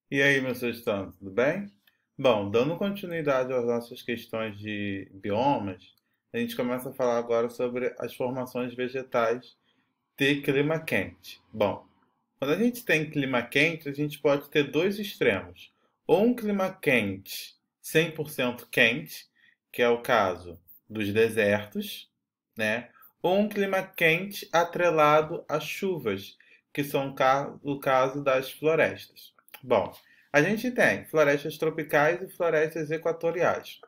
E aí, meus estudantes, tudo bem? Bom, dando continuidade às nossas questões de biomas, a gente começa a falar agora sobre as formações vegetais de clima quente. Bom, quando a gente tem clima quente, a gente pode ter dois extremos. Ou um clima quente, 100% quente, que é o caso dos desertos, né? Ou um clima quente atrelado a chuvas, que são o caso das florestas. Bom, a gente tem florestas tropicais e florestas equatoriais.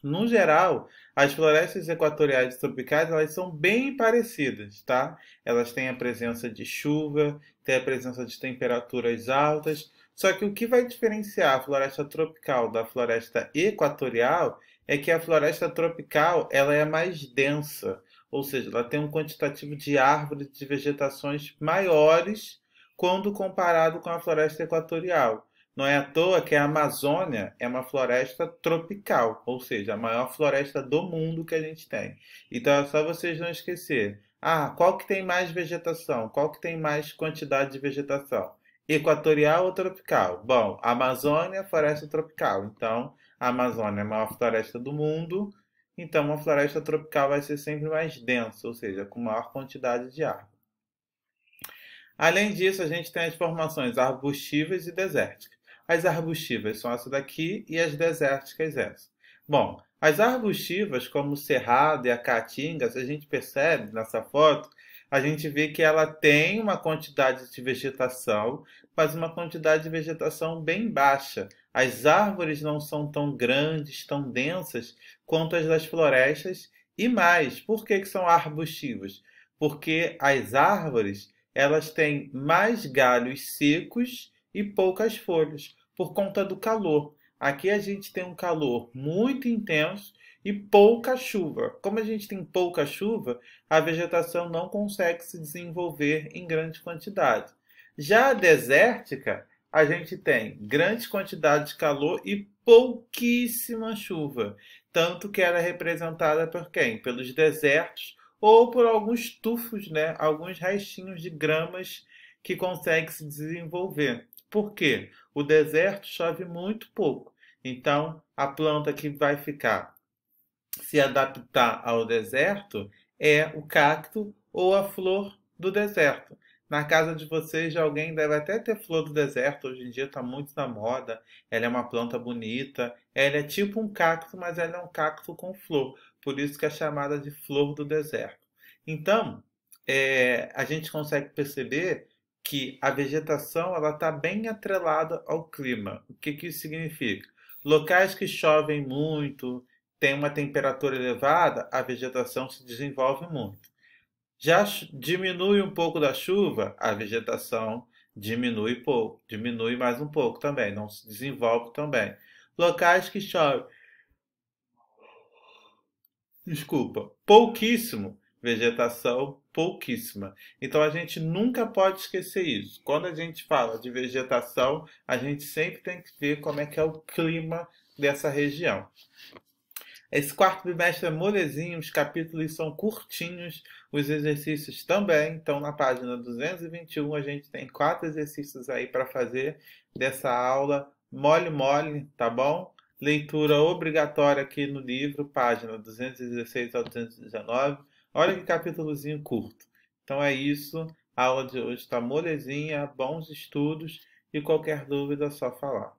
No geral, as florestas equatoriais e tropicais, elas são bem parecidas, tá? Elas têm a presença de chuva, têm a presença de temperaturas altas. Só que o que vai diferenciar a floresta tropical da floresta equatorial é que a floresta tropical, ela é mais densa, ou seja, ela tem um quantitativo de árvores de vegetações maiores quando comparado com a floresta equatorial. Não é à toa que a Amazônia é uma floresta tropical, ou seja, a maior floresta do mundo que a gente tem. Então é só vocês não esquecer. Ah, qual que tem mais vegetação? Qual que tem mais quantidade de vegetação? Equatorial ou tropical? Bom, Amazônia, floresta tropical. Então, a Amazônia é a maior floresta do mundo. Então, uma floresta tropical vai ser sempre mais densa, ou seja, com maior quantidade de árvores. Além disso, a gente tem as formações arbustivas e desérticas. As arbustivas são essa daqui e as desérticas essa. Bom, as arbustivas, como o cerrado e a caatinga, a gente percebe nessa foto, a gente vê que ela tem uma quantidade de vegetação, mas uma quantidade de vegetação bem baixa. As árvores não são tão grandes, tão densas quanto as das florestas. E mais, por que são arbustivas? Porque as árvores elas têm mais galhos secos e poucas folhas, por conta do calor. Aqui a gente tem um calor muito intenso e pouca chuva. Como a gente tem pouca chuva, a vegetação não consegue se desenvolver em grande quantidade. Já a desértica, a gente tem grande quantidade de calor e pouquíssima chuva. Tanto que ela é representada por quem? Pelos desertos ou por alguns tufos, né? Alguns restinhos de gramas que conseguem se desenvolver. Por quê? O deserto chove muito pouco. Então, a planta que vai ficar se adaptar ao deserto é o cacto ou a flor do deserto. Na casa de vocês, alguém deve até ter flor do deserto. Hoje em dia está muito na moda. Ela é uma planta bonita. Ela é tipo um cacto, mas ela é um cacto com flor. Por isso que é chamada de flor do deserto. Então, a gente consegue perceber que a vegetação ela está bem atrelada ao clima. O que isso significa? Locais que chovem muito, tem uma temperatura elevada, a vegetação se desenvolve muito. Já diminui um pouco da chuva, a vegetação diminui pouco, diminui mais um pouco também, não se desenvolve também. Locais que chove, desculpa, pouquíssimo, vegetação pouquíssima. Então a gente nunca pode esquecer isso. Quando a gente fala de vegetação, a gente sempre tem que ver como é que é o clima dessa região. Esse quarto bimestre é molezinho, os capítulos são curtinhos, os exercícios também. Então, na página 221, a gente tem 4 exercícios aí para fazer dessa aula mole mole, tá bom? Leitura obrigatória aqui no livro, página 216 a 219. Olha que capítulozinho curto. Então é isso. A aula de hoje está molezinha, bons estudos e qualquer dúvida é só falar.